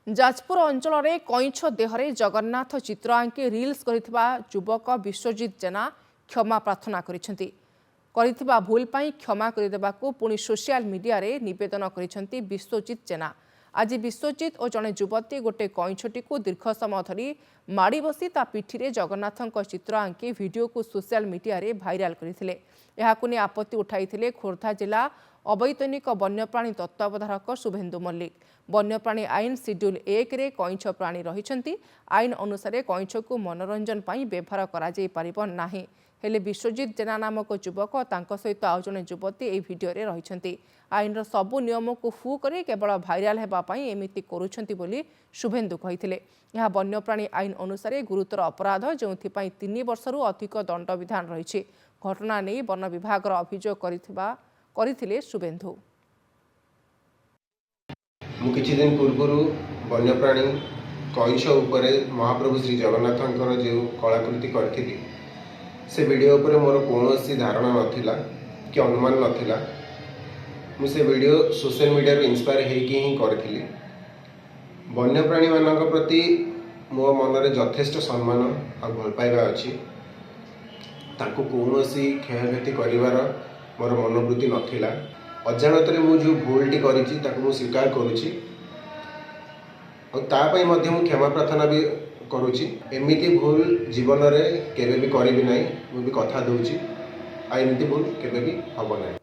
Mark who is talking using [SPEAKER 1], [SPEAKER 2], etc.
[SPEAKER 1] जाजपुर अंचल में कईछ देहरे जगन्नाथ चित्र आंकी रिल्स करिथिबा युवक विश्वजित जेना क्षमा प्रार्थना करिथिबा भूल पाई क्षमा करदेबाकू पुणी सोशल मीडिया रे निवेदन करिसेंती विश्वजित जेना। आज विश्वजित और जड़े युवती गोटे कईछटी को दीर्घ समय धरी माड़ी बसी ता पिठी जगन्नाथ चित्र आंकी भिडियो को सोशल मीडिया रे भाइराल करथिले। एहाकु ने आपत्ति उठाइथिले खोर्धा जिला अवैतनिक वन्यप्राणी तत्वावधारक शुभेन्दु मल्लिक। वन्यप्राणी आईन शिड्यूल 1 रे कईछ प्राणी रहिछंती। आईन अनुसार कईछ को मनोरंजन पाई व्यवहार करा जाई परिबो नाही। हेले विश्वजित जेना नामक युवक तांको सहित आउ जने युवती एही भिडियो रे रहिछंती। आईन सबु नियम को फू करी केवल भाइराल हेबा पाई एमिति करूछंती बोली शुभेन्दु कहिथिले। यह वन्यप्राणी आईन अनुसार गुरुतर अपराध जोंथि पाई 3 वर्षरू अधिक दंड विधान रहिछि। घटना नहीं वन विभाग अभियोग करथिले शुभेन्दु।
[SPEAKER 2] मु किछि दिन पूर्व वन्यप्राणी कईछ उपरे महाप्रभु श्री जगन्नाथंकर जो कलाकृति करथिली से वीडियो उपरे मोर कोनोसी धारणा नथिला कि अनुमान नथिला। मु से वीडियो सोशल मीडिया रे इंस्पायर हेकि ही करथिली। वन्यप्राणी मानक प्रति मो मन रे यथेष्ट सम्मान आ भल पाइबा अछि। ताको कोनोसी क्षयक्षति करिवार मोर मनोवृत्ति नथिला। अजाणत मु जो भूलटी करिछि ताको मु स्वीकार करुछि और तापई मध्य मु क्षमा प्रार्थना भी करुछि। एमिति भूल जीवन रे केबे भी करिबि नाही। मु भी कथा दउछि आ एमिति भूल केबे भी हबो नाही।